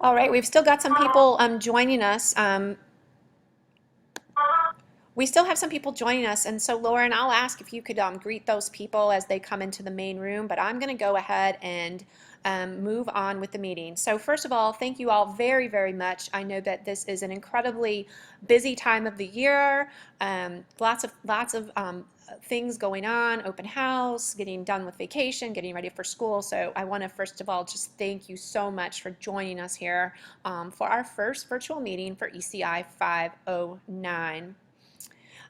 All right, we've still got some people joining us. We still have some people joining us, and so Lauren, I'll ask if you could greet those people as they come into the main room, but I'm going to go ahead and move on with the meeting. So first of all, thank you all very, very much. I know that this is an incredibly busy time of the year, lots of things going on, open house, getting done with vacation, getting ready for school. So I want to first of all just thank you so much for joining us here for our first virtual meeting for ECI 509.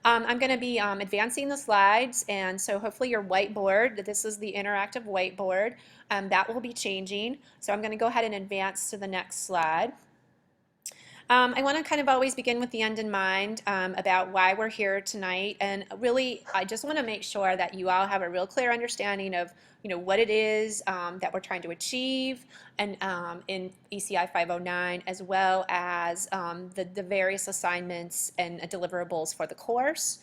I'm going to be advancing the slides, and so hopefully your whiteboard, this is the interactive whiteboard, that will be changing. So I'm going to go ahead and advance to the next slide. I want to kind of always begin with the end in mind about why we're here tonight, and really I just want to make sure that you all have a real clear understanding of what it is that we're trying to achieve and in ECI 509, as well as the various assignments and deliverables for the course.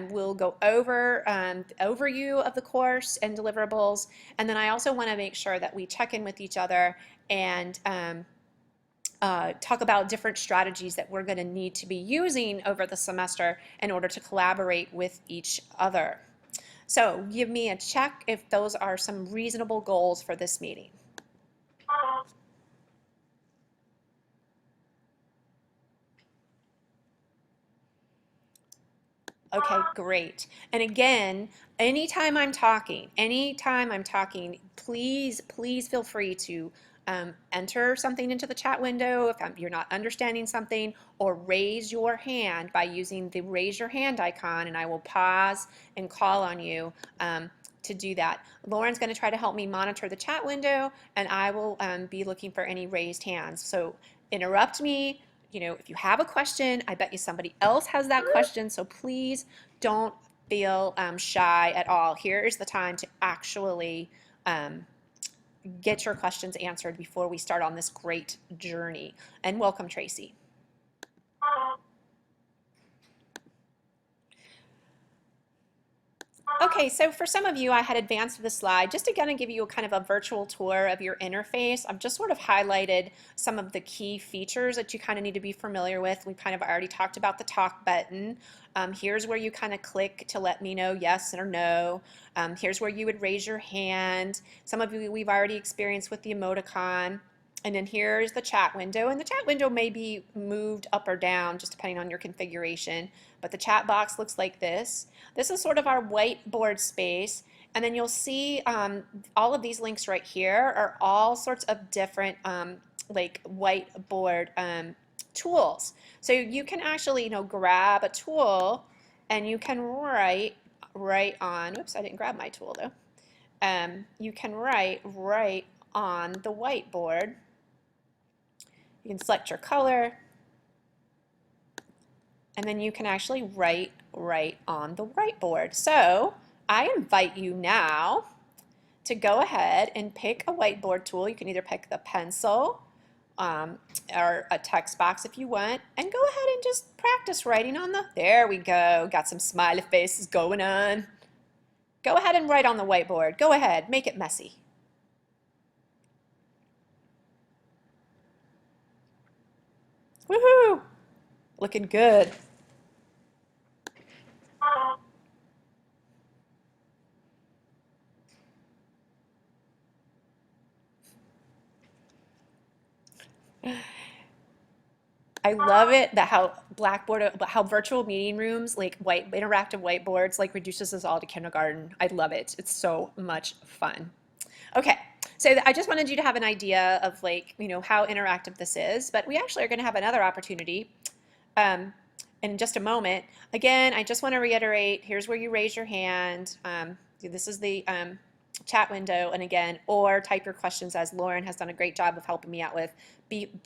We'll go over the overview of the course and deliverables, and then I also want to make sure that we check in with each other and talk about different strategies that we're going to need to be using over the semester in order to collaborate with each other. So give me a check if those are some reasonable goals for this meeting. Okay, great. And again, anytime I'm talking, please feel free to enter something into the chat window if you're not understanding something, or raise your hand by using the raise your hand icon, and I will pause and call on you to do that. Lauren's going to try to help me monitor the chat window, and I will be looking for any raised hands. So interrupt me. If you have a question, I bet you somebody else has that question, so please don't feel shy at all. Here is the time to actually get your questions answered before we start on this great journey. And welcome, Tracy. Okay, so for some of you, I had advanced the slide just to kind of give you a kind of a virtual tour of your interface. I've just sort of highlighted some of the key features that you kind of need to be familiar with. We kind of already talked about the talk button. Here's where you kind of click to let me know yes or no. Here's where you would raise your hand. Some of you we've already experienced with the emoticon. And then here's the chat window, and the chat window may be moved up or down just depending on your configuration, but the chat box looks like this. This is sort of our whiteboard space, and then you'll see all of these links right here are all sorts of different like whiteboard tools. So you can actually grab a tool and you can write right on, oops, I didn't grab my tool though. You can write right on the whiteboard. You can select your color, and then you can actually write right on the whiteboard. So I invite you now to go ahead and pick a whiteboard tool. You can either pick the pencil or a text box if you want, and go ahead and just practice writing on there we go, got some smiley faces going on. Go ahead and write on the whiteboard. Go ahead, make it messy. Woohoo! Looking good. I love it that how Blackboard, how virtual meeting rooms, like interactive whiteboards, like reduces us all to kindergarten. I love it. It's so much fun. Okay, so I just wanted you to have an idea of how interactive this is, but we actually are going to have another opportunity in just a moment. Again, I just want to reiterate, here's where you raise your hand. This is the chat window, and again, or type your questions, as Lauren has done a great job of helping me out with.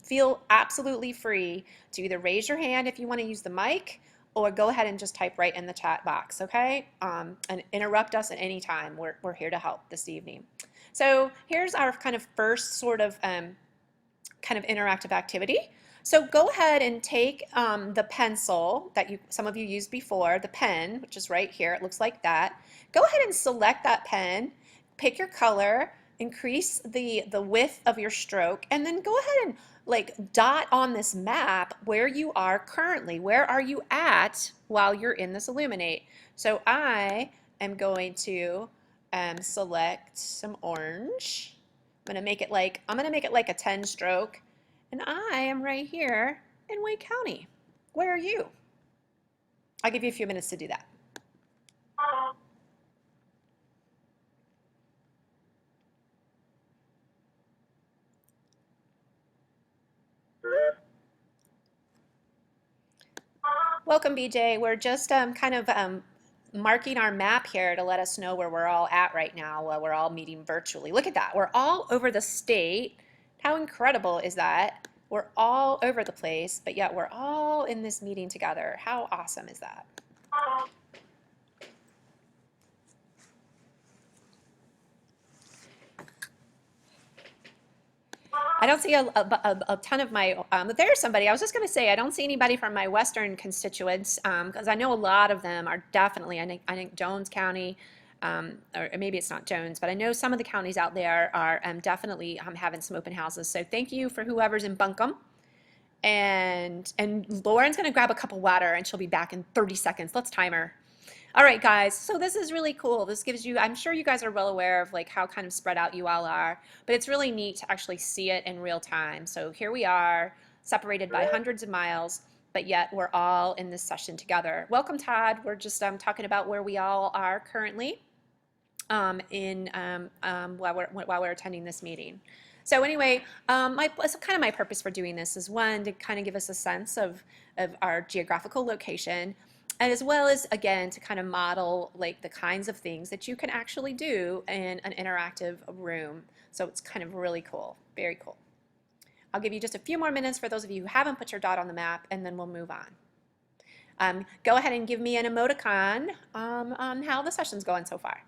Feel absolutely free to either raise your hand if you want to use the mic, or go ahead and just type right in the chat box, okay? And interrupt us at any time. We're here to help this evening. So here's our kind of first sort of kind of interactive activity. So go ahead and take the pencil that some of you used before, the pen, which is right here. It looks like that. Go ahead and select that pen, pick your color, increase the width of your stroke, and then go ahead and like dot on this map where you are currently. Where are you at while you're in this Elluminate? So I am going to select some orange. I'm gonna make it like a 10 stroke, and I am right here in Wake County. Where are you? I'll give you a few minutes to do that. Welcome, BJ. We're just kind of marking our map here to let us know where we're all at right now while we're all meeting virtually. Look at that. We're all over the state. How incredible is that? We're all over the place, but yet we're all in this meeting together. How awesome is that? I don't see a ton of my, there's somebody, I was just going to say, I don't see anybody from my Western constituents, because I know a lot of them are definitely, I think Jones County, or maybe it's not Jones, but I know some of the counties out there are definitely having some open houses. So thank you for whoever's in Buncombe. And Lauren's going to grab a cup of water and she'll be back in 30 seconds. Let's time her. All right, guys, so this is really cool. This gives you, I'm sure you guys are well aware of like how kind of spread out you all are, but it's really neat to actually see it in real time. So here we are, separated by hundreds of miles, but yet we're all in this session together. Welcome, Todd. We're just talking about where we all are currently while we're attending this meeting. So anyway, so kind of my purpose for doing this is one, to kind of give us a sense of our geographical location, and as well as, again, to kind of model like the kinds of things that you can actually do in an interactive room. So it's kind of really cool, very cool. I'll give you just a few more minutes for those of you who haven't put your dot on the map, and then we'll move on. Go ahead and give me an emoticon on how the session's going so far.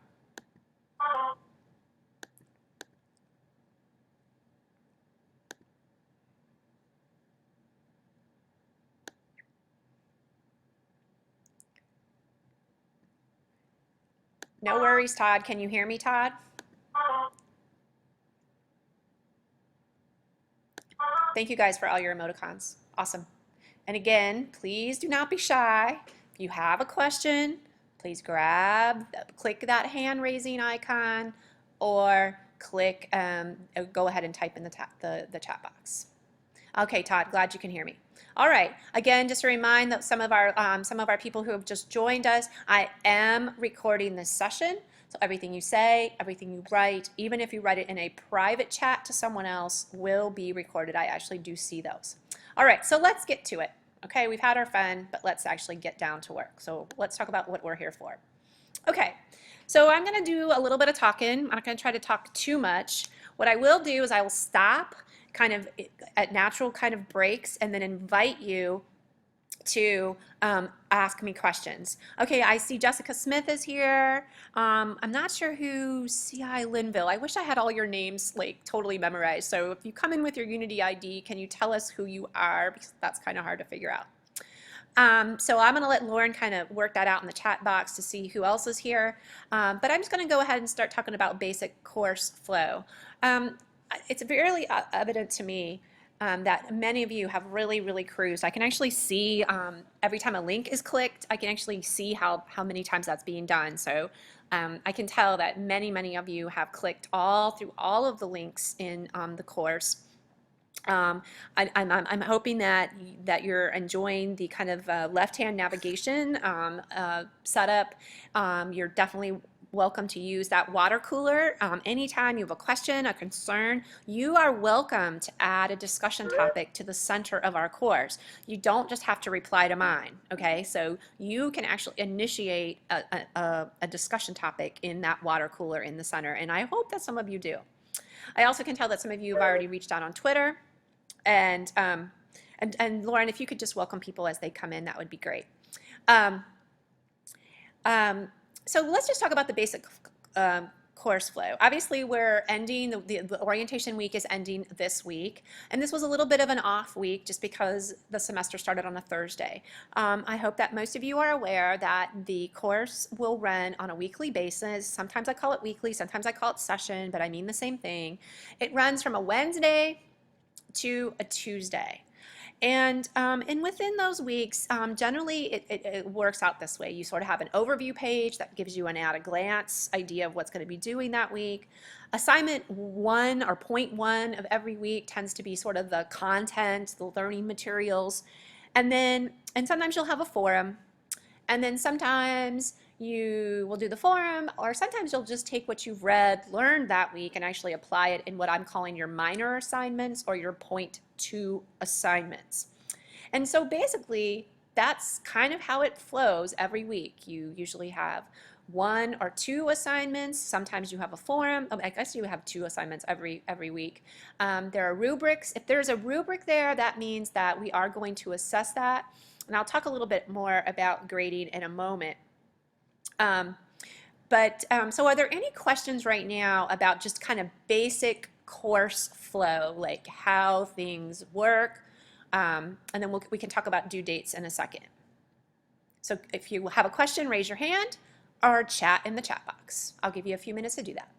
No worries, Todd. Can you hear me, Todd? Thank you guys for all your emoticons. Awesome. And again, please do not be shy. If you have a question, please click that hand raising icon, or go ahead and type in the chat box. Okay, Todd, glad you can hear me. All right, again, just to remind that some of our people who have just joined us, I am recording this session. So everything you say, everything you write, even if you write it in a private chat to someone else, will be recorded. I actually do see those. All right, so let's get to it. Okay, we've had our fun, but let's actually get down to work. So let's talk about what we're here for. Okay, so I'm going to do a little bit of talking. I'm not going to try to talk too much. What I will do is I will stop kind of at natural kind of breaks and then invite you to ask me questions. Okay, I see Jessica Smith is here. I'm not sure who CI Linville. I wish I had all your names like totally memorized. So if you come in with your Unity ID, can you tell us who you are? Because that's kind of hard to figure out. So I'm going to let Lauren kind of work that out in the chat box to see who else is here. But I'm just going to go ahead and start talking about basic course flow. It's really evident to me that many of you have really, really cruised. I can actually see every time a link is clicked, I can actually see how many times that's being done. So I can tell that many of you have clicked through all of the links in the course. I'm hoping that you're enjoying the kind of left-hand navigation setup. You're definitely welcome to use that water cooler. Anytime you have a question, a concern, you are welcome to add a discussion topic to the center of our course. You don't just have to reply to mine, okay? So you can actually initiate a discussion topic in that water cooler in the center, and I hope that some of you do. I also can tell that some of you have already reached out on Twitter. And Lauren, if you could just welcome people as they come in, that would be great. So let's just talk about the basic course flow. Obviously, we're ending, the orientation week is ending this week, and this was a little bit of an off week just because the semester started on a Thursday. I hope that most of you are aware that the course will run on a weekly basis. Sometimes I call it weekly, sometimes I call it session, but I mean the same thing. It runs from a Wednesday to a Tuesday. And within those weeks, generally it works out this way. You sort of have an overview page that gives you an at a glance idea of what's going to be doing that week. Assignment 1 or point 1 of every week tends to be sort of the content, the learning materials. And sometimes you'll have a forum. And then sometimes you will do the forum, or sometimes you'll just take what you've read, learned that week, and actually apply it in what I'm calling your minor assignments or your point 2 assignments. And so basically, that's kind of how it flows every week. You usually have 1 or 2 assignments. Sometimes you have a forum. I guess you have 2 assignments every week. There are rubrics. If there's a rubric there, that means that we are going to assess that. And I'll talk a little bit more about grading in a moment. So are there any questions right now about just kind of basic course flow, like how things work? And then we can talk about due dates in a second. So if you have a question, raise your hand or chat in the chat box. I'll give you a few minutes to do that.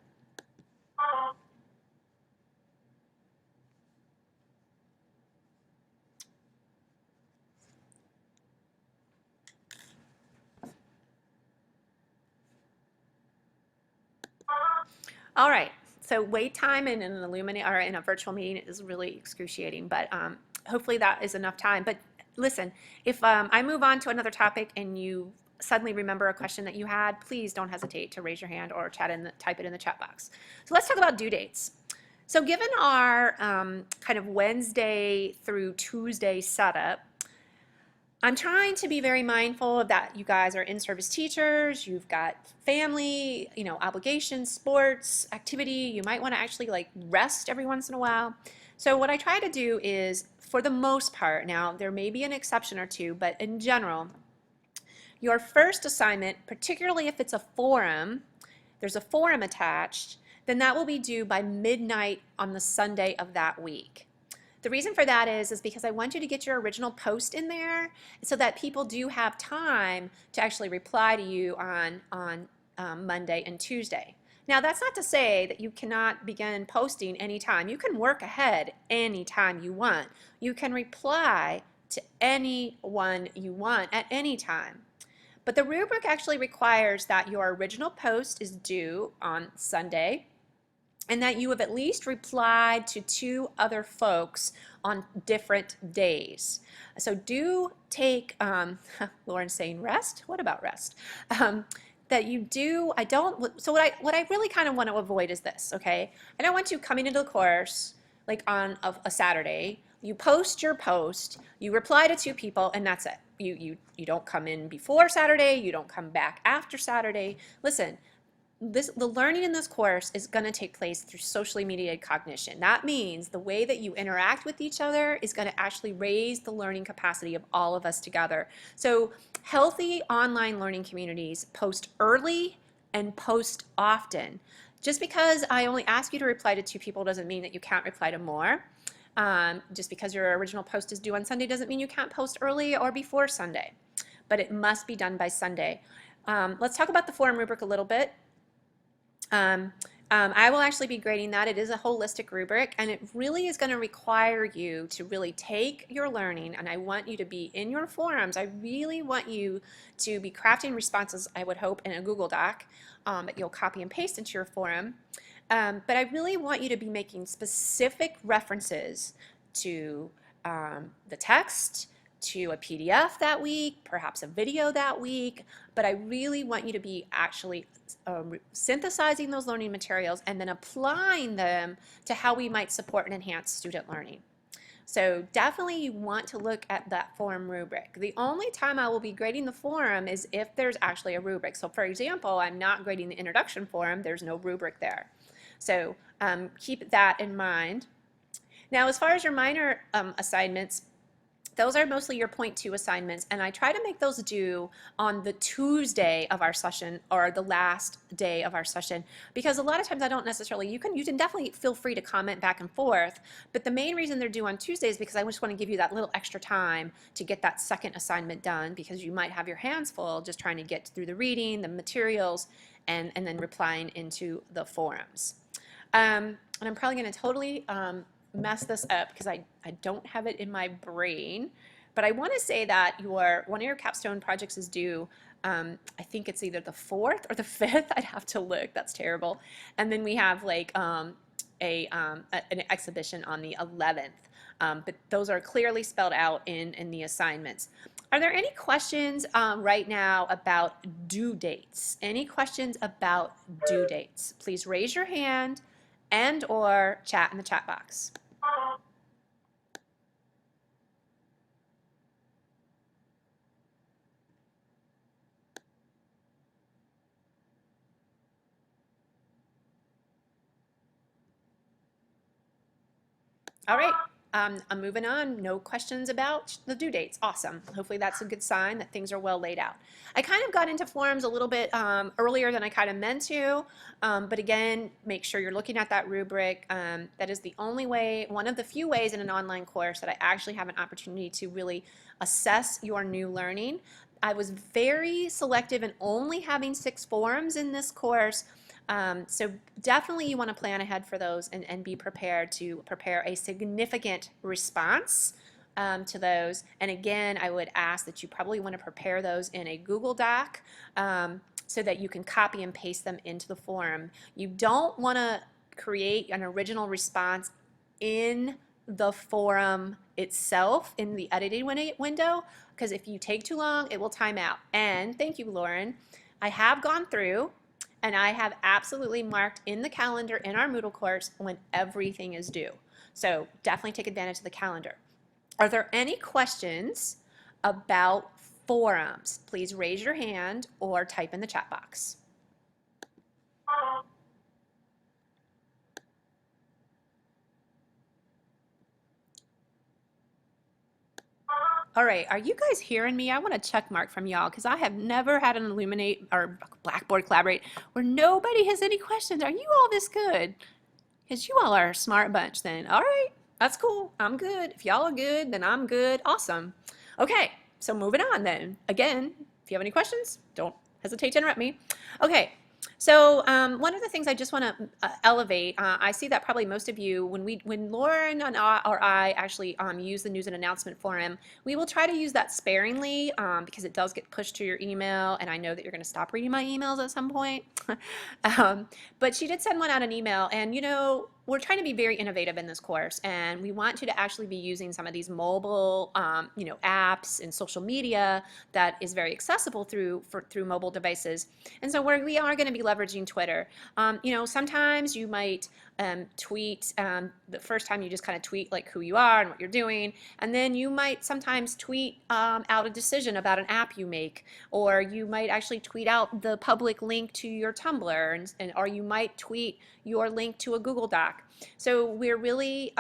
All right, so wait time in an Illumina or in a virtual meeting is really excruciating, but hopefully that is enough time. But listen, if I move on to another topic and you suddenly remember a question that you had, please don't hesitate to raise your hand or type it in the chat box. So let's talk about due dates. So given our kind of Wednesday through Tuesday setup, I'm trying to be very mindful of that. You guys are in-service teachers, you've got family, obligations, sports, activity. You might want to actually like rest every once in a while. So what I try to do is, for the most part, now there may be an exception or two, but in general, your first assignment, particularly if it's a forum, there's a forum attached, then that will be due by midnight on the Sunday of that week. The reason for that is because I want you to get your original post in there so that people do have time to actually reply to you on Monday and Tuesday. Now, that's not to say that you cannot begin posting anytime. You can work ahead anytime you want. You can reply to anyone you want at any time. But the rubric actually requires that your original post is due on Sunday, and that you have at least replied to 2 other folks on different days. So do take, Lauren's saying rest? What about rest? That you do, so what I really kind of want to avoid is this, okay? I don't want you coming into the course like on a Saturday, you post your post, you reply to 2 people, and that's it. You don't come in before Saturday, you don't come back after Saturday. Listen, the learning in this course is going to take place through socially mediated cognition. That means the way that you interact with each other is going to actually raise the learning capacity of all of us together. So healthy online learning communities post early and post often. Just because I only ask you to reply to 2 people doesn't mean that you can't reply to more. Just because your original post is due on Sunday doesn't mean you can't post early or before Sunday. But it must be done by Sunday. Let's talk about the forum rubric a little bit. I will actually be grading that. It is a holistic rubric, and it really is going to require you to really take your learning, and I want you to be in your forums. I really want you to be crafting responses, I would hope, in a Google Doc that you'll copy and paste into your forum. But I really want you to be making specific references to the text, to a PDF that week, perhaps a video that week, but I really want you to be actually synthesizing those learning materials and then applying them to how we might support and enhance student learning. So definitely you want to look at that forum rubric. The only time I will be grading the forum is if there's actually a rubric. So for example, I'm not grading the introduction forum, there's no rubric there. So keep that in mind. Now as far as your minor assignments, those are mostly your point 2 assignments, and I try to make those due on the Tuesday of our session or the last day of our session, because a lot of times I don't necessarily, you can definitely feel free to comment back and forth, but the main reason they're due on Tuesday is because I just want to give you that little extra time to get that second assignment done, because you might have your hands full just trying to get through the reading, the materials, and then replying into the forums. And I'm probably going to totally mess this up because I don't have it in my brain. But I want to say that one of your capstone projects is due. I think it's either the 4th or the 5th. I'd have to look. That's terrible. And then we have like an exhibition on the 11th. But those are clearly spelled out in the assignments. Are there any questions right now about due dates? Any questions about due dates? Please raise your hand and or chat in the chat box. All right, I'm moving on. No questions about the due dates. Awesome. Hopefully that's a good sign that things are well laid out. I kind of got into forums a little bit earlier than I kind of meant to, but again, make sure you're looking at that rubric. That is the only way, one of the few ways in an online course that I actually have an opportunity to really assess your new learning. I was very selective in only having 6 forums in this course. So definitely you want to plan ahead for those and be prepared to prepare a significant response to those. And again, I would ask that you probably want to prepare those in a Google Doc so that you can copy and paste them into the forum. You don't want to create an original response in the forum itself in the editing window, because if you take too long, it will time out. And thank you, Lauren. I have gone through and I have absolutely marked in the calendar in our Moodle course when everything is due. So definitely take advantage of the calendar. Are there any questions about forums? Please raise your hand or type in the chat box. All right, are you guys hearing me? I want a check mark from y'all because I have never had an Elluminate or Blackboard Collaborate where nobody has any questions. Are you all this good? Because you all are a smart bunch then. All right, that's cool. I'm good. If y'all are good, then I'm good. Awesome. Okay, so moving on then. Again, if you have any questions, don't hesitate to interrupt me. Okay. So one of the things I just want to elevate, I see that probably most of you, when Lauren or I actually use the news and announcement forum, we will try to use that sparingly because it does get pushed to your email, and I know that you're going to stop reading my emails at some point. But she did send one out an email, and you know, we're trying to be very innovative in this course, and we want you to actually be using some of these mobile, apps and social media that is very accessible through mobile devices. And so we are going to be leveraging Twitter. Sometimes you might tweet. The first time you just kind of tweet like who you are and what you're doing, and then you might sometimes tweet out a decision about an app you make, or you might actually tweet out the public link to your Tumblr, or you might tweet your link to a Google Doc. So we're really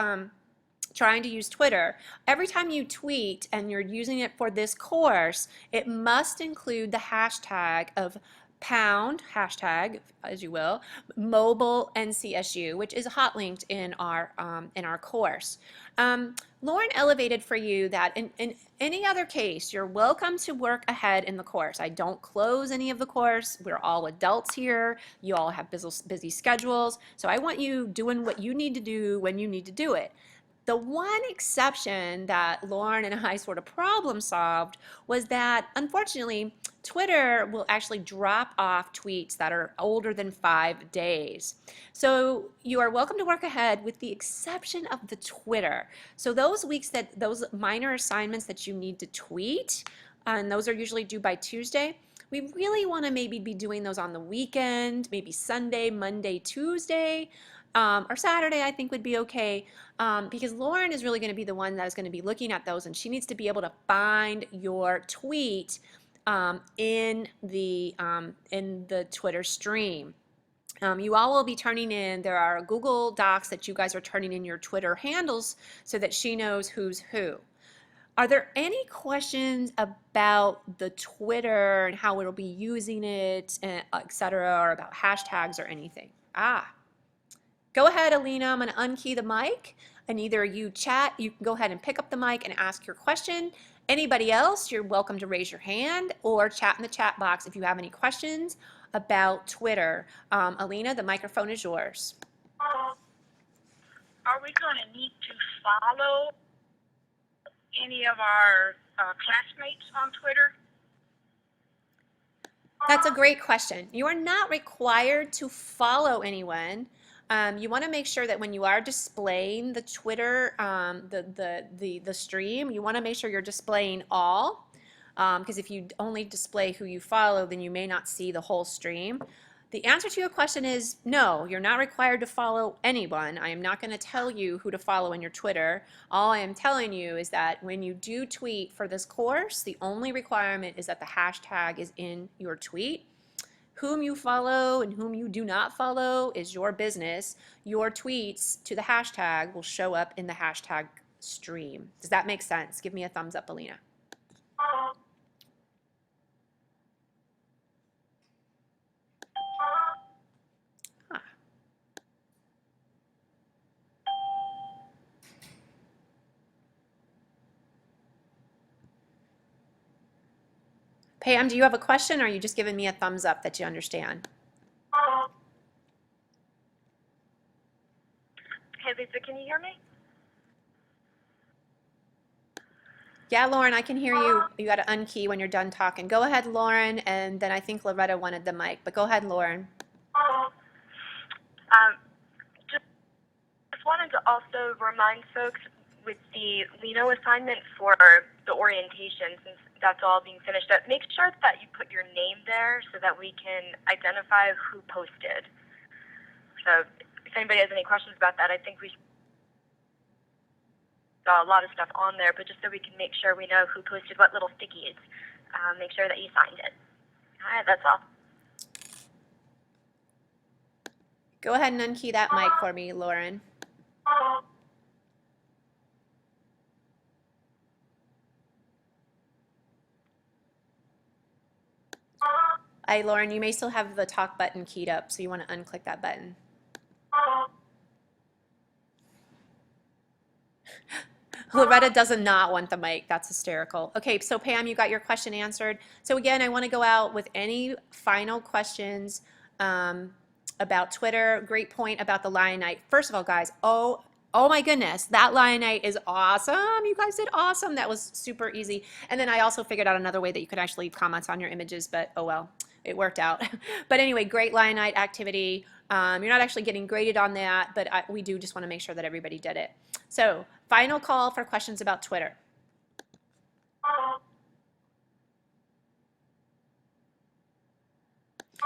trying to use Twitter. Every time you tweet and you're using it for this course, it must include the hashtag of hashtag, as you will, mobile NCSU, which is hot linked in our course. Lauren elevated for you that in any other case, you're welcome to work ahead in the course. I don't close any of the course. We're all adults here. You all have busy schedules. So I want you doing what you need to do when you need to do it. The one exception that Lauren and I sort of problem solved was that, unfortunately, Twitter will actually drop off tweets that are older than 5 days. So you are welcome to work ahead with the exception of the Twitter. So those minor assignments that you need to tweet, and those are usually due by Tuesday, we really want to maybe be doing those on the weekend, maybe Sunday, Monday, Tuesday, or Saturday I think would be okay, because Lauren is really going to be the one that is going to be looking at those, and she needs to be able to find your tweet in the Twitter stream. You all will be turning in, there are Google Docs that you guys are turning in your Twitter handles so that she knows who's who. Are there any questions about the Twitter and how it'll be using it, et cetera, or about hashtags or anything? Go ahead, Alina. I'm going to unkey the mic, and either you chat, you can go ahead and pick up the mic and ask your question. Anybody else, you're welcome to raise your hand or chat in the chat box if you have any questions about Twitter. Alina, the microphone is yours. Are we going to need to follow any of our classmates on Twitter? That's a great question. You are not required to follow anyone. You want to make sure that when you are displaying the Twitter, the stream, you want to make sure you're displaying all. Because if you only display who you follow, then you may not see the whole stream. The answer to your question is no, you're not required to follow anyone. I am not going to tell you who to follow in your Twitter. All I am telling you is that when you do tweet for this course, the only requirement is that the hashtag is in your tweet. Whom you follow and whom you do not follow is your business. Your tweets to the hashtag will show up in the hashtag stream. Does that make sense? Give me a thumbs up, Alina. Huh. Pam, do you have a question, or are you just giving me a thumbs up that you understand? Hey, Lisa, can you hear me? Yeah, Lauren, I can hear you. You got to unkey when you're done talking. Go ahead, Lauren, and then I think Loretta wanted the mic, but go ahead, Lauren. Just wanted to also remind folks with the Lino assignment for the orientation, since that's all being finished up, make sure that you put your name there so that we can identify who posted. So if anybody has any questions about that, I think we saw a lot of stuff on there, but just so we can make sure we know who posted what little stickies, make sure that you signed it. All right, that's all. Go ahead and unkey that mic for me, Lauren. Hi, Lauren, you may still have the talk button keyed up, so you want to unclick that button. Loretta does not want the mic. That's hysterical. Okay, so Pam, you got your question answered. So again, I want to go out with any final questions about Twitter. Great point about the Lion Night. First of all, guys, oh my goodness, that Lion Night is awesome. You guys did awesome. That was super easy. And then I also figured out another way that you could actually leave comments on your images, but oh well, it worked out. But anyway, great Lion Night activity. You're not actually getting graded on that, but we do just want to make sure that everybody did it. So final call for questions about Twitter.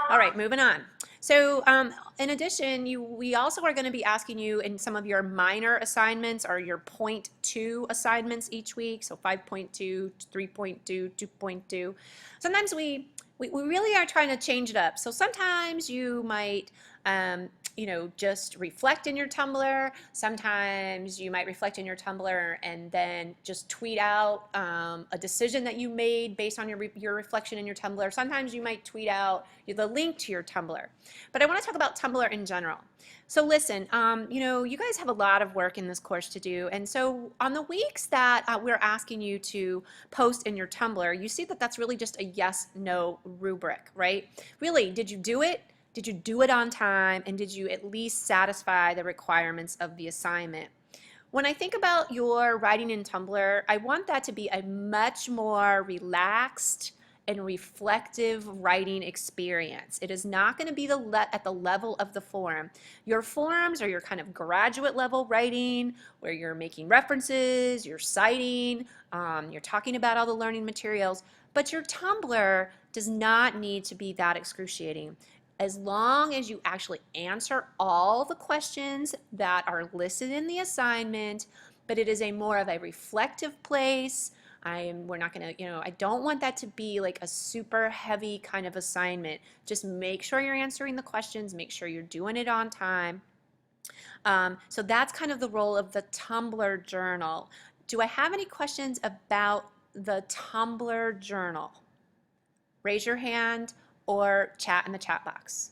All right, moving on. So in addition, we also are going to be asking you in some of your minor assignments or your point 2 assignments each week, so 5.2, 3.2, 2.2. Sometimes we really are trying to change it up. So sometimes you might just reflect in your Tumblr. Sometimes you might reflect in your Tumblr and then just tweet out a decision that you made based on your reflection in your Tumblr. Sometimes you might tweet out the link to your Tumblr. But I want to talk about Tumblr in general. So listen, you guys have a lot of work in this course to do. And so on the weeks that we're asking you to post in your Tumblr, you see that that's really just a yes/no rubric, right? Really, did you do it? Did you do it on time? And did you at least satisfy the requirements of the assignment? When I think about your writing in Tumblr, I want that to be a much more relaxed and reflective writing experience. It is not going to be at the level of the forum. Your forums are your kind of graduate level writing where you're making references, you're citing, you're talking about all the learning materials, but your Tumblr does not need to be that excruciating. As long as you actually answer all the questions that are listed in the assignment, but it is a more of a reflective place. We're not going to, I don't want that to be like a super heavy kind of assignment. Just make sure you're answering the questions, make sure you're doing it on time. So that's kind of the role of the Tumblr journal. Do I have any questions about the Tumblr journal? Raise your hand or chat in the chat box.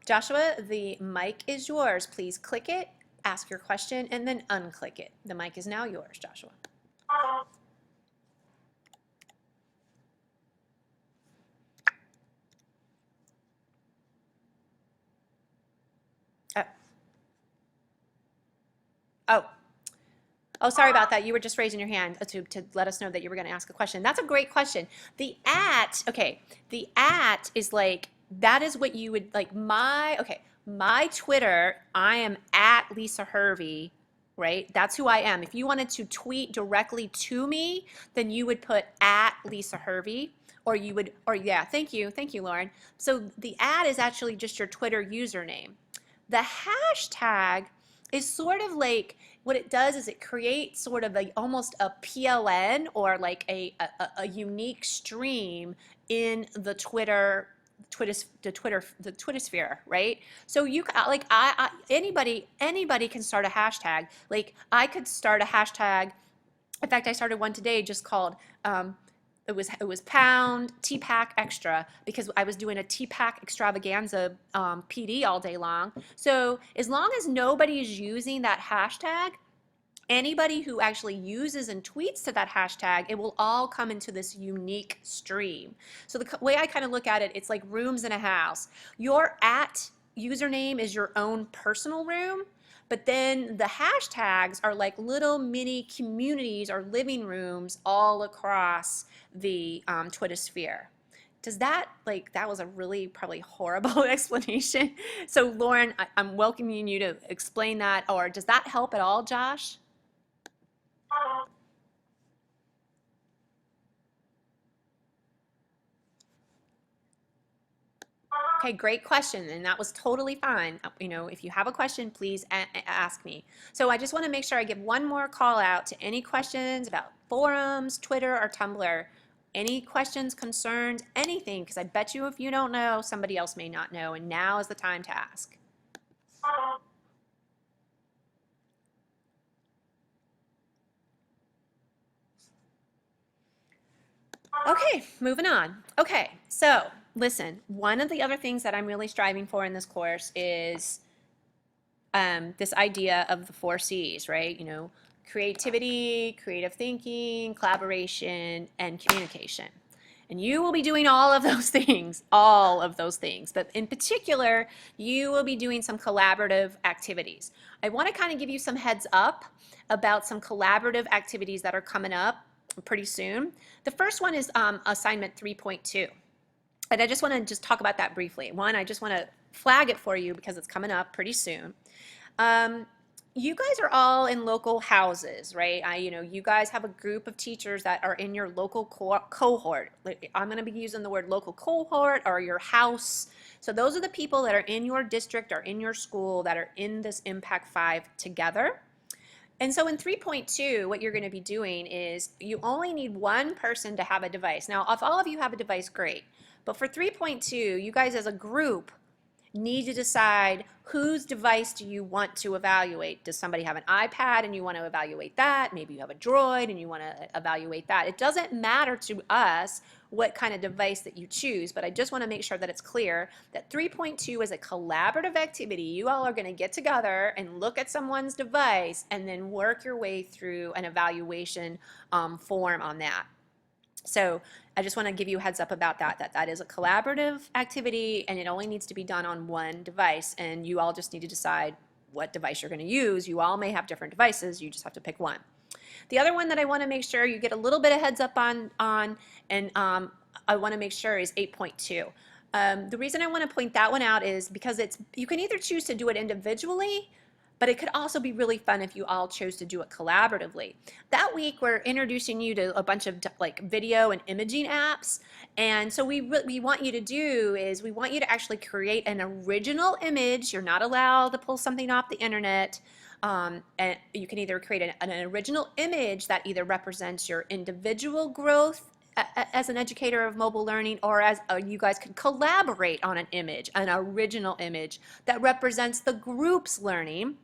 Joshua, the mic is yours. Please click it, ask your question, and then unclick it. The mic is now yours, Joshua. Oh. Oh. Oh, sorry about that. You were just raising your hand to let us know that you were going to ask a question. That's a great question. The @ okay, the @ is like, that is what you would, like my Twitter, I am at Lisa Hervey, right? That's who I am. If you wanted to tweet directly to me, then you would put at Lisa Hervey, or you would, or yeah, thank you, Lauren. So the @ is actually just your Twitter username. The hashtag is sort of like, what it does is it creates sort of a almost a PLN, or like a unique stream in the Twitter sphere, right? So you like anybody can start a hashtag. Like I could start a hashtag. In fact, I started one today just called it was pound TPAC extra, because I was doing a TPAC extravaganza PD all day long. So as long as nobody is using that hashtag, anybody who actually uses and tweets to that hashtag, it will all come into this unique stream. So the way I kind of look at it, it's like rooms in a house. Your @ username is your own personal room, but then the hashtags are like little mini communities or living rooms all across the Twitter sphere. Does that, like, that was a really probably horrible explanation. So Lauren, I'm welcoming you to explain that, or does that help at all, Josh? Okay, great question, and that was totally fine. You know, if you have a question, please ask me. So I just want to make sure I give one more call out to any questions about forums, Twitter, or Tumblr. Any questions, concerns, anything, because I bet you if you don't know, somebody else may not know, and now is the time to ask. Okay, moving on. Okay, so listen, one of the other things that I'm really striving for in this course is this idea of the 4 C's, right? You know, creativity, creative thinking, collaboration, and communication. And you will be doing all of those things, all of those things. But in particular, you will be doing some collaborative activities. I want to kind of give you some heads up about some collaborative activities that are coming up pretty soon. The first one is assignment 3.2. And I just want to just talk about that briefly. One, I just want to flag it for you because it's coming up pretty soon. You guys are all in local houses, right? You know, you guys have a group of teachers that are in your local cohort. I'm going to be using the word local cohort, or your house. So those are the people that are in your district or in your school that are in this Impact 5 together. And so in 3.2, what you're going to be doing is you only need one person to have a device. Now, if all of you have a device, great. But for 3.2, you guys as a group need to decide whose device do you want to evaluate. Does somebody have an iPad and you want to evaluate that? Maybe you have a Droid and you want to evaluate that. It doesn't matter to us what kind of device that you choose, but I just want to make sure that it's clear that 3.2 is a collaborative activity. You all are going to get together and look at someone's device and then work your way through an evaluation form on that. So I just want to give you a heads up about that is a collaborative activity, and it only needs to be done on one device, and you all just need to decide what device you're going to use. You all may have different devices, you just have to pick one. The other one that I want to make sure you get a little bit of heads up on and I want to make sure is 8.2. The reason I want to point that one out is because you can either choose to do it individually, but it could also be really fun if you all chose to do it collaboratively. That week, we're introducing you to a bunch of like video and imaging apps. And so what we want you to do is we want you to actually create an original image. You're not allowed to pull something off the internet. And you can either create an original image that either represents your individual growth as an educator of mobile learning, or as you guys could collaborate on an image, an original image that represents the group's learning.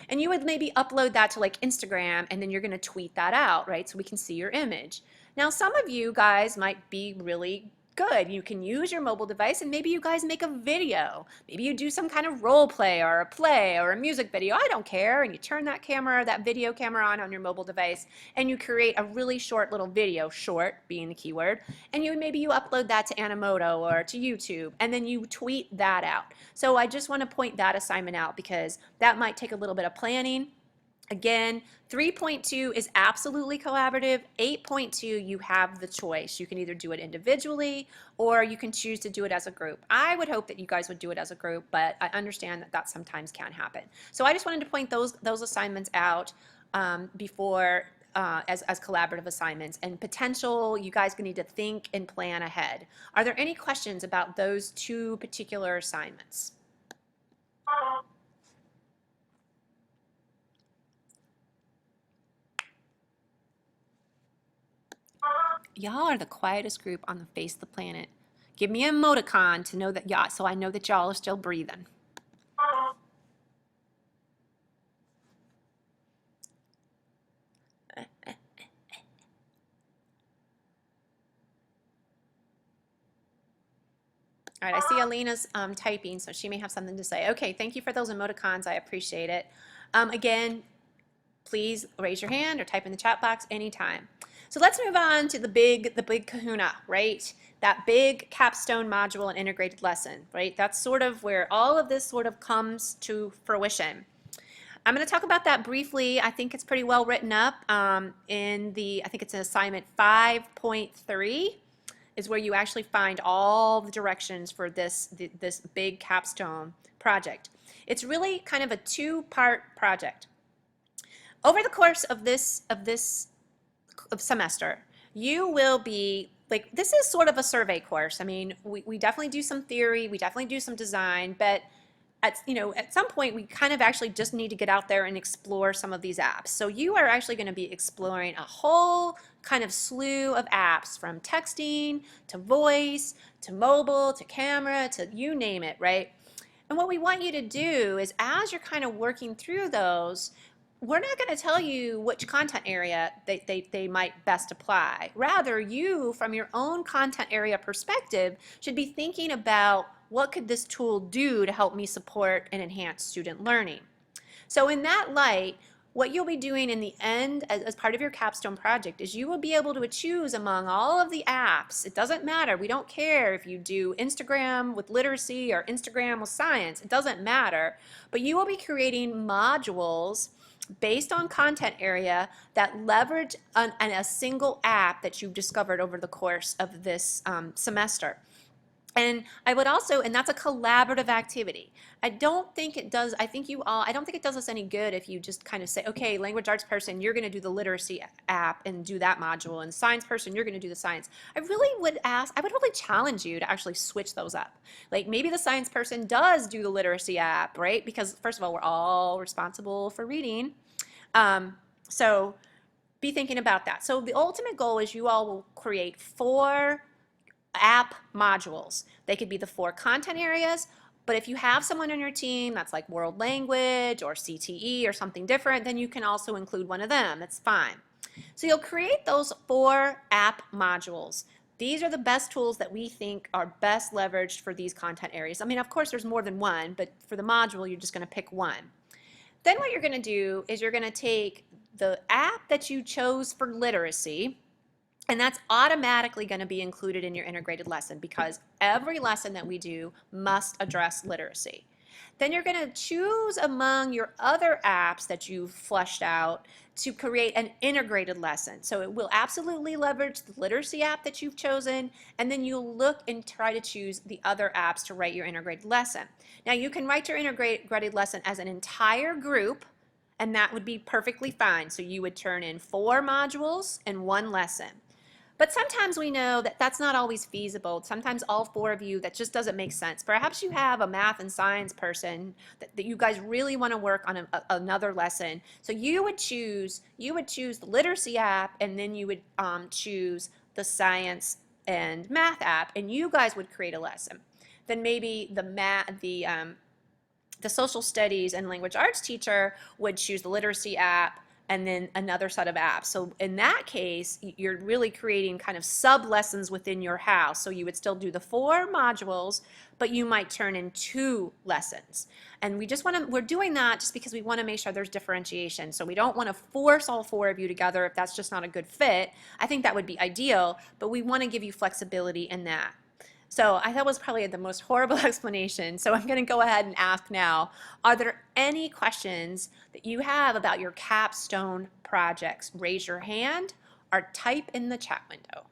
And you would maybe upload that to like Instagram, and then you're going to tweet that out, right? So we can see your image. Now, some of you guys might be really good. You can use your mobile device and maybe you guys make a video. Maybe you do some kind of role play or a music video. I don't care. And you turn that camera, that video camera on your mobile device and you create a really short little video, short being the keyword, and maybe you upload that to Animoto or to YouTube and then you tweet that out. So I just want to point that assignment out because that might take a little bit of planning. Again, 3.2 is absolutely collaborative. 8.2, you have the choice. You can either do it individually or you can choose to do it as a group. I would hope that you guys would do it as a group, but I understand that that sometimes can happen. So I just wanted to point those assignments out before as collaborative assignments and potential. You guys need to think and plan ahead. Are there any questions about those two particular assignments? Y'all are the quietest group on the face of the planet. Give me an emoticon to know that y'all, so I know that y'all are still breathing. All right, I see Alina's typing, so she may have something to say. Okay, thank you for those emoticons. I appreciate it. Again, please raise your hand or type in the chat box anytime. So let's move on to the big kahuna, right? That big capstone module and integrated lesson, right? That's sort of where all of this sort of comes to fruition. I'm going to talk about that briefly. I think it's pretty well written up I think it's in assignment 5.3 is where you actually find all the directions for this big capstone project. It's really kind of a two-part project. Over the course of this semester, you will be this is sort of a survey course. I mean, we definitely do some theory, we definitely do some design, but at some point we kind of actually just need to get out there and explore some of these apps. So you are actually going to be exploring a whole kind of slew of apps, from texting to voice to mobile to camera to you name it, right? And what we want you to do is, as you're kind of working through those, we're not going to tell you which content area they might best apply. Rather, you, from your own content area perspective, should be thinking about what could this tool do to help me support and enhance student learning. So in that light, what you'll be doing in the end as part of your capstone project is you will be able to choose among all of the apps. It doesn't matter. We don't care if you do Instagram with literacy or Instagram with science. It doesn't matter. But you will be creating modules based on content area that leverage a single app that you've discovered over the course of this semester. And I would also, and that's a collaborative activity. I don't think it does us any good if you just kind of say, okay, language arts person, you're going to do the literacy app and do that module, and science person, you're going to do the science. I would really challenge you to actually switch those up. Like maybe the science person does do the literacy app, right? Because first of all, we're all responsible for reading. So be thinking about that. So the ultimate goal is you all will create 4 app modules. They could be the 4 content areas, but if you have someone on your team that's like world language or CTE or something different, then you can also include one of them. That's fine. So you'll create those 4 app modules. These are the best tools that we think are best leveraged for these content areas. I mean, of course, there's more than one, but for the module, you're just going to pick one. Then what you're going to do is you're going to take the app that you chose for literacy, and that's automatically going to be included in your integrated lesson because every lesson that we do must address literacy. Then you're going to choose among your other apps that you've fleshed out to create an integrated lesson. So it will absolutely leverage the literacy app that you've chosen, and then you'll look and try to choose the other apps to write your integrated lesson. Now you can write your integrated lesson as an entire group, and that would be perfectly fine. So you would turn in 4 modules and 1 lesson. But sometimes we know that that's not always feasible. Sometimes all 4 of you, that just doesn't make sense. Perhaps you have a math and science person that you guys really want to work on another lesson. So you would choose the literacy app, and then you would choose the science and math app, and you guys would create a lesson. Then maybe the social studies and language arts teacher would choose the literacy app, and then another set of apps. So in that case, you're really creating kind of sub lessons within your house. So you would still do the 4 modules, but you might turn in 2 lessons. And we're doing that just because we want to make sure there's differentiation. So we don't want to force all 4 of you together if that's just not a good fit. I think that would be ideal, but we want to give you flexibility in that. So I thought was probably the most horrible explanation. So I'm going to go ahead and ask now, are there any questions that you have about your capstone projects? Raise your hand or type in the chat window.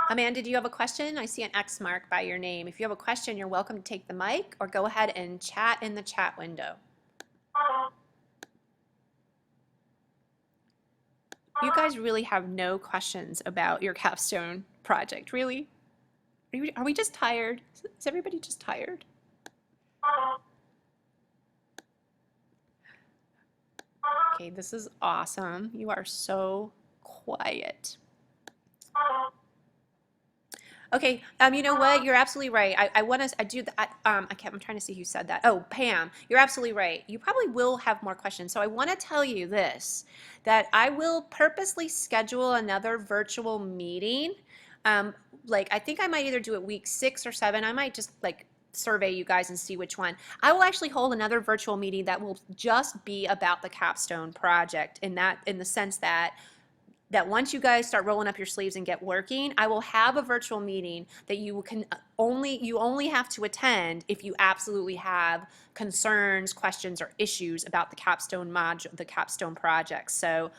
Amanda, do you have a question? I see an X mark by your name. If you have a question, you're welcome to take the mic or go ahead and chat in the chat window. You guys really have no questions about your capstone project, really? Are we just tired? Is everybody just tired? Okay, this is awesome. You are so quiet. Okay, you know what? You're absolutely right. I'm trying to see who said that. Oh, Pam, you're absolutely right. You probably will have more questions. So I want to tell you this, that I will purposely schedule another virtual meeting. I think I might either do it week 6 or 7. I might just survey you guys and see which one. I will actually hold another virtual meeting that will just be about the capstone project in the sense that once you guys start rolling up your sleeves and get working, I will have a virtual meeting that you only have to attend if you absolutely have concerns, questions, or issues about the capstone project. So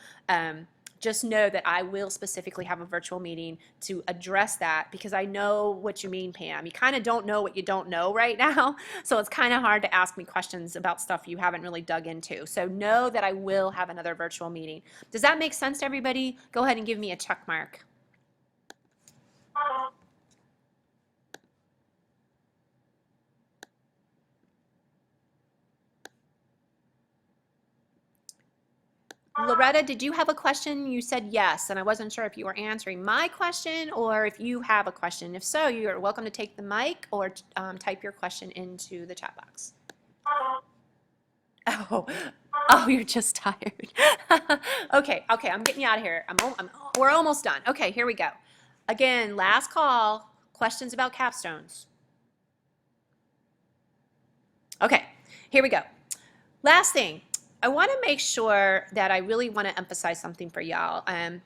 just know that I will specifically have a virtual meeting to address that, because I know what you mean, Pam. You kind of don't know what you don't know right now, so it's kind of hard to ask me questions about stuff you haven't really dug into. So know that I will have another virtual meeting. Does that make sense to everybody? Go ahead and give me a check mark. Loretta, did you have a question? You said yes, and I wasn't sure if you were answering my question or if you have a question. If so, you're welcome to take the mic or type your question into the chat box. Oh, you're just tired. Okay, I'm getting you out of here. We're almost done. Okay, here we go. Again, last call, questions about capstones. Okay, here we go. Last thing. I want to make sure that I really want to emphasize something for y'all. I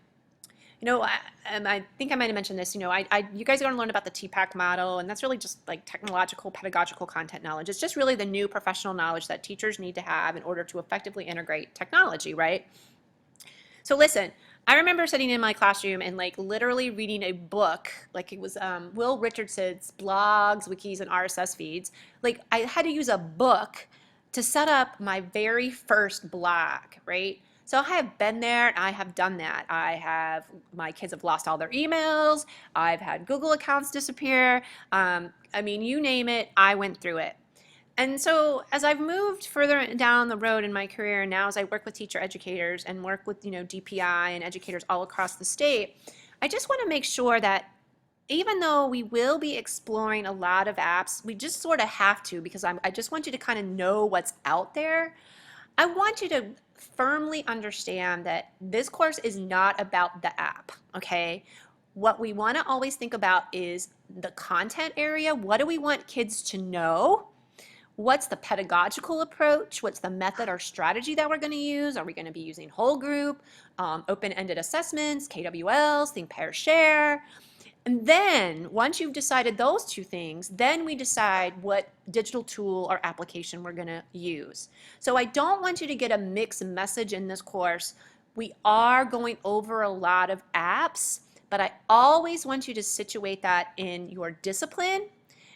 think I might have mentioned this. You guys are going to learn about the TPACK model, and that's really just like technological, pedagogical content knowledge. It's just really the new professional knowledge that teachers need to have in order to effectively integrate technology, right? So listen, I remember sitting in my classroom and literally reading a book, it was Will Richardson's blogs, wikis, and RSS feeds. I had to use a book to set up my very first blog, right? So I have been there and I have done that. My kids have lost all their emails. I've had Google accounts disappear. You name it, I went through it. And so as I've moved further down the road in my career, and now as I work with teacher educators and work with, DPI and educators all across the state, I just want to make sure that even though we will be exploring a lot of apps, we just sort of have to, because I just want you to kind of know what's out there. I want you to firmly understand that this course is not about the app, okay? What we want to always think about is the content area. What do we want kids to know? What's the pedagogical approach? What's the method or strategy that we're going to use? Are we going to be using whole group, open-ended assessments, KWLs, think, pair, share? And then once you've decided those 2 things, then we decide what digital tool or application we're going to use. So I don't want you to get a mixed message in this course. We are going over a lot of apps, but I always want you to situate that in your discipline.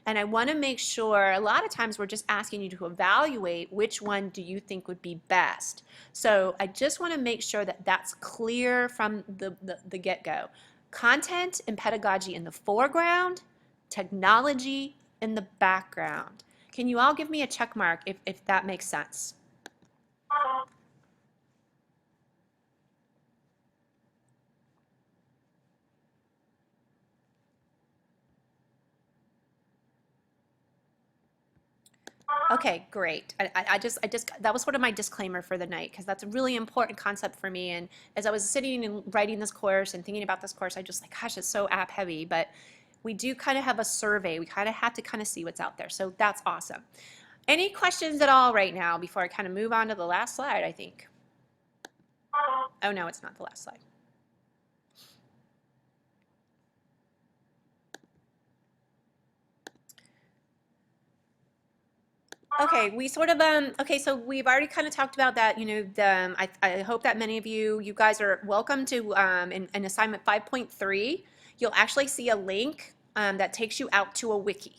And I want to make sure, a lot of times we're just asking you to evaluate which one do you think would be best. So I just want to make sure that that's clear from the get-go. Content and pedagogy in the foreground, technology in the background. Can you all give me a check mark if that makes sense? Okay, great. That was sort of my disclaimer for the night because that's a really important concept for me. And as I was sitting and writing this course and thinking about this course, I just like, gosh, it's so app heavy. But we do kind of have a survey. We kind of have to kind of see what's out there. So that's awesome. Any questions at all right now before I kind of move on to the last slide, I think? Oh, no, it's not the last slide. Okay, we sort of okay, so we've already kind of talked about that, I hope that many of you guys are welcome to in assignment 5.3. You'll actually see a link that takes you out to a wiki.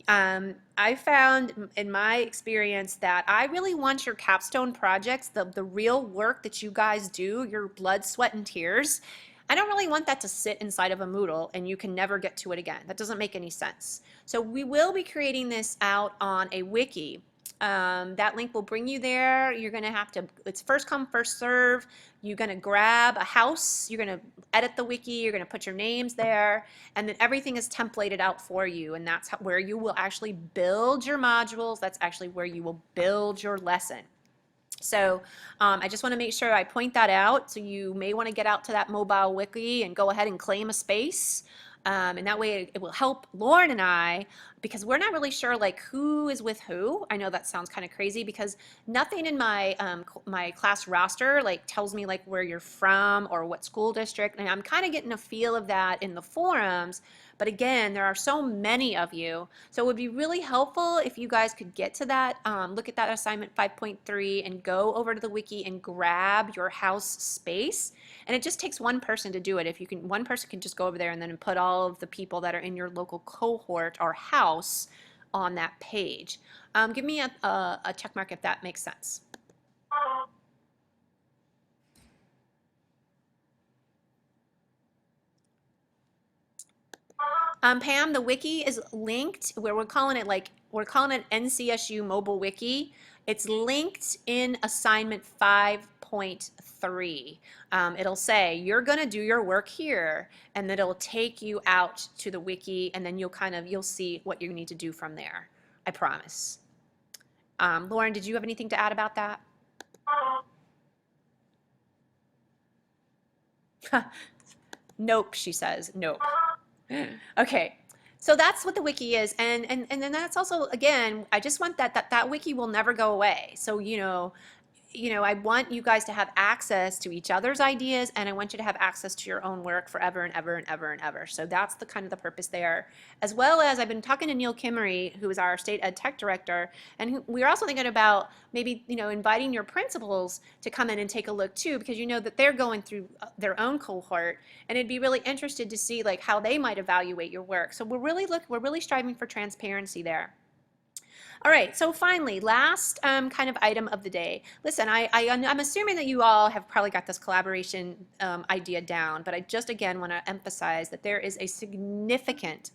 I found in my experience that I really want your capstone projects, the real work that you guys do, your blood, sweat, and tears. I don't really want that to sit inside of a Moodle and you can never get to it again. That doesn't make any sense. So we will be creating this out on a wiki. That link will bring you there. You're going to have to, it's first come, first serve. You're going to grab a house. You're going to edit the wiki. You're going to put your names there. And then everything is templated out for you. And that's where you will actually build your modules. That's actually where you will build your lesson. So I just want to make sure I point that out. So you may want to get out to that mobile wiki and go ahead and claim a space. And that way it will help Lauren and I, because we're not really sure like who is with who. I know that sounds kind of crazy because nothing in my my class roster like tells me like where you're from or what school district. And I'm kind of getting a feel of that in the forums. But again, there are so many of you. So it would be really helpful if you guys could get to that, look at that assignment 5.3 and go over to the wiki and grab your house space. And it just takes one person to do it. If you can, one person can just go over there and then put all of the people that are in your local cohort or house on that page. Give me a check mark if that makes sense. Pam, the wiki is linked where we're calling it NCSU Mobile Wiki. It's linked in assignment 5.3. It'll say you're going to do your work here, and then it'll take you out to the wiki, and then you'll see what you need to do from there. I promise. Lauren, did you have anything to add about that? Nope, she says. Nope. Okay, so that's what the wiki is, and then that's also, again, I just want that wiki will never go away. So I want you guys to have access to each other's ideas, and I want you to have access to your own work forever and ever and ever and ever. So that's the kind of the purpose there. As well as I've been talking to Neil Kimmery, who is our state ed tech director, and we're also thinking about maybe inviting your principals to come in and take a look too, because that they're going through their own cohort, and it'd be really interested to see like how they might evaluate your work. So we're really striving for transparency there. All right, so finally, last kind of item of the day. Listen, I'm assuming that you all have probably got this collaboration idea down, but I just again want to emphasize that there is a significant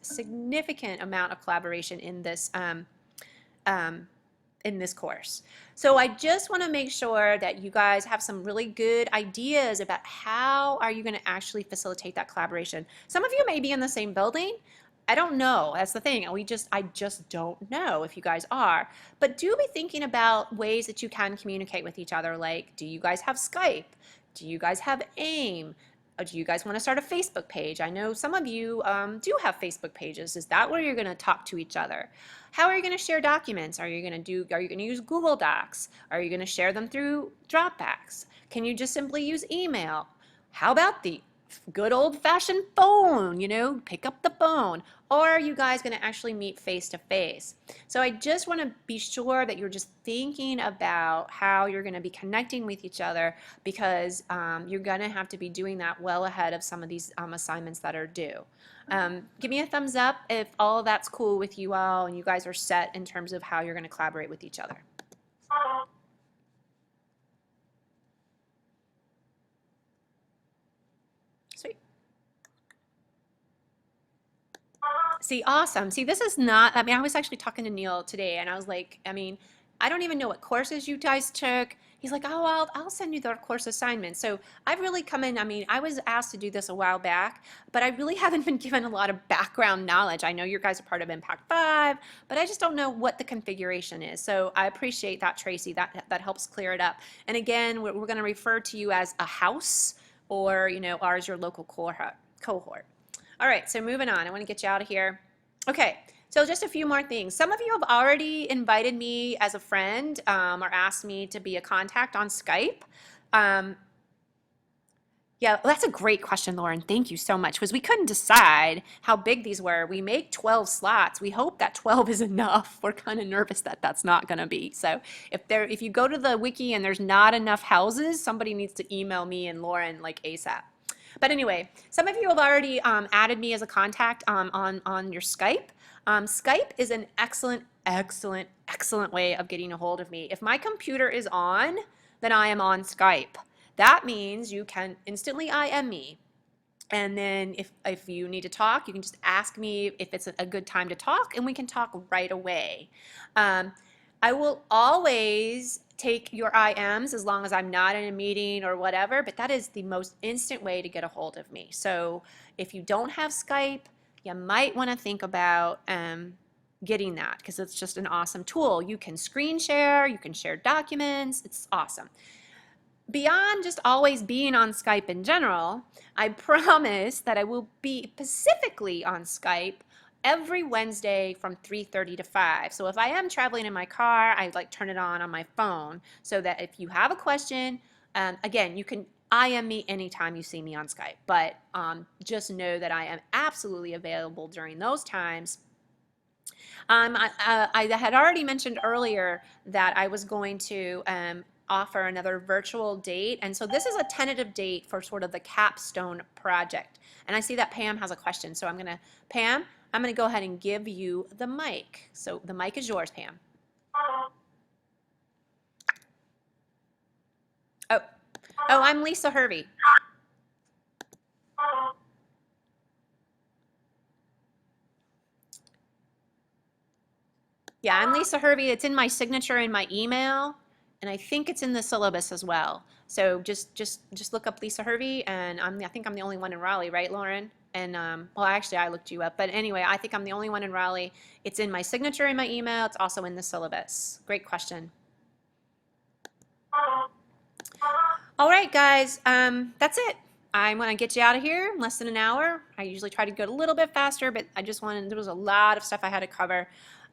amount of collaboration in this course. So I just want to make sure that you guys have some really good ideas about how are you going to actually facilitate that collaboration. Some of you may be in the same building. I don't know. That's the thing. I just don't know if you guys are. But do be thinking about ways that you can communicate with each other. Like, do you guys have Skype? Do you guys have AIM? Or do you guys want to start a Facebook page? I know some of you do have Facebook pages. Is that where you're going to talk to each other? How are you going to share documents? Are you going to use Google Docs? Are you going to share them through Dropbox? Can you just simply use email? How about the good old-fashioned phone, pick up the phone? Or are you guys going to actually meet face to face? So I just want to be sure that you're just thinking about how you're going to be connecting with each other, because you're going to have to be doing that well ahead of some of these assignments that are due. Give me a thumbs up if all of that's cool with you all and you guys are set in terms of how you're going to collaborate with each other. Sweet. See, awesome. See, this is not, I was actually talking to Neil today, and I was like, I don't even know what courses you guys took. He's like, oh, I'll send you the course assignment. So I've really come in, I mean, I was asked to do this a while back, but I really haven't been given a lot of background knowledge. I know you guys are part of Impact 5, but I just don't know what the configuration is. So I appreciate that, Tracy. That helps clear it up. And again, we're going to refer to you as a house, or, you know, ours, your local cohort. All right, so moving on. I want to get you out of here. Okay, so just a few more things. Some of you have already invited me as a friend or asked me to be a contact on Skype. Yeah, well, that's a great question, Lauren. Thank you so much, because we couldn't decide how big these were. We make 12 slots. We hope that 12 is enough. We're kind of nervous that that's not going to be. So if you go to the wiki and there's not enough houses, somebody needs to email me and Lauren like ASAP. But anyway, some of you have already added me as a contact on your Skype. Skype is an excellent way of getting a hold of me. If my computer is on, then I am on Skype. That means you can instantly IM me. And then if you need to talk, you can just ask me if it's a good time to talk, and we can talk right away. I will always take your IMs as long as I'm not in a meeting or whatever, but that is the most instant way to get a hold of me. So if you don't have Skype, you might want to think about getting that, because it's just an awesome tool. You can screen share, you can share documents, it's awesome. Beyond just always being on Skype in general, I promise that I will be specifically on Skype every Wednesday from 3:30 to 5. So if I am traveling in my car, I like turn it on my phone, so that if you have a question, again, you can IM me anytime you see me on Skype, but just know that I am absolutely available during those times. I had already mentioned earlier that I was going to offer another virtual date, and so this is a tentative date for sort of the capstone project. And I see that Pam has a question, so Pam, I'm gonna go ahead and give you the mic. So the mic is yours, Pam. Oh, I'm Lisa Hervey. Yeah, I'm Lisa Hervey. It's in my signature in my email, and I think it's in the syllabus as well. So just look up Lisa Hervey, and I think I'm the only one in Raleigh, right, Lauren? And well, actually, I looked you up, but anyway, I think I'm the only one in Raleigh. It's in my signature in my email. It's also in the syllabus. Great question. All right, guys, that's it. I want to get you out of here in less than an hour. I usually try to go a little bit faster, but there was a lot of stuff I had to cover.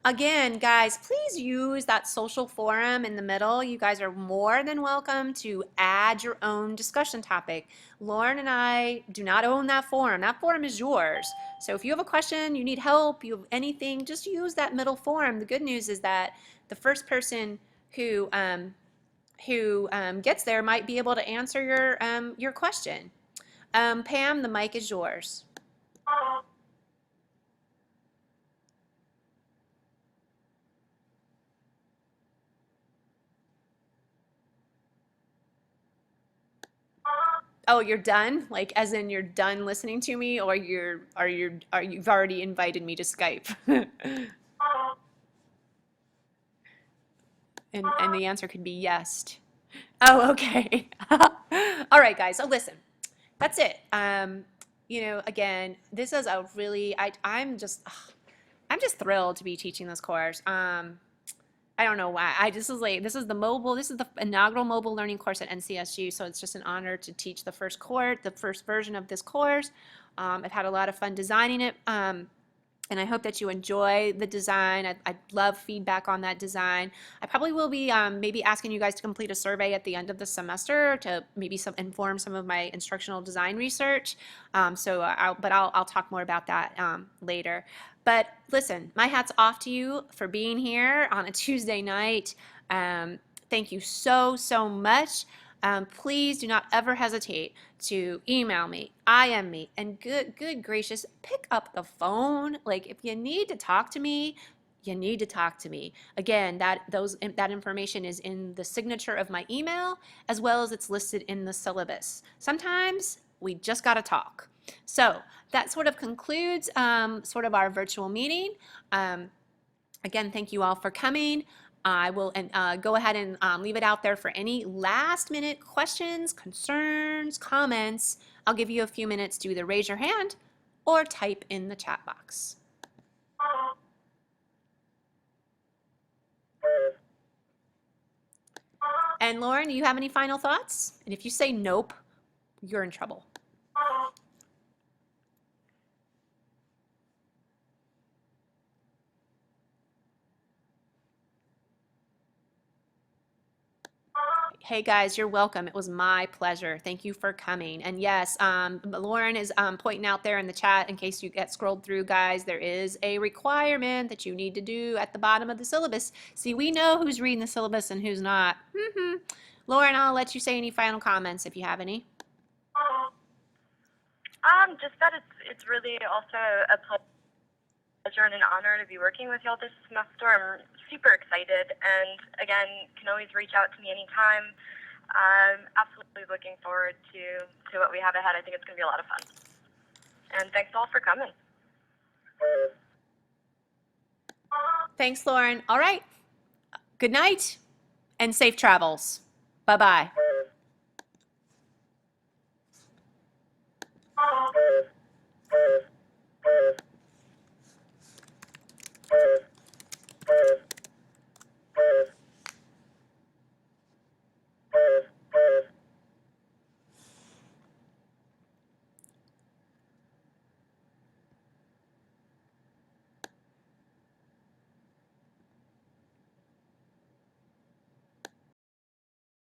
Again, guys, please use that social forum in the middle. You guys are more than welcome to add your own discussion topic. Lauren and I do not own that forum. That forum is yours. So if you have a question, you need help, you have anything, just use that middle forum. The good news is that the first person who gets there might be able to answer your question. Pam, the mic is yours. Oh, you're done? Like, as in you're done listening to me, or you've already invited me to Skype? And the answer could be yes. Oh, okay. All right, guys. So listen, that's it. You know, again, this is a really I'm just thrilled to be teaching this course. I don't know why. This is the inaugural mobile learning course at NCSU, so it's just an honor to teach the first version of this course. I've had a lot of fun designing it, and I hope that you enjoy the design. I'd love feedback on that design. I probably will be maybe asking you guys to complete a survey at the end of the semester to maybe inform some of my instructional design research. I'll talk more about that later. But listen, my hat's off to you for being here on a Tuesday night. Thank you so much. Please do not ever hesitate to email me, IM me, and good gracious, pick up the phone. Like, if you need to talk to me, you need to talk to me. Again, that information is in the signature of my email, as well as it's listed in the syllabus. Sometimes we just got to talk. So that sort of concludes sort of our virtual meeting. Again, thank you all for coming. I will go ahead and leave it out there for any last minute questions, concerns, comments. I'll give you a few minutes to either raise your hand or type in the chat box. And Lauren, do you have any final thoughts? And if you say nope, you're in trouble. Hey guys, you're welcome. It was my pleasure. Thank you for coming. And yes, Lauren is pointing out there in the chat, in case you get scrolled through, guys, there is a requirement that you need to do at the bottom of the syllabus. See, we know who's reading the syllabus and who's not. Lauren, I'll let you say any final comments if you have any. Just that it's really also a pleasure and an honor to be working with y'all this semester. I'm super excited, and again, can always reach out to me anytime. I'm absolutely looking forward to what we have ahead. I think it's going to be a lot of fun. And thanks all for coming. Thanks, Lauren. All right. Good night and safe travels. Bye-bye.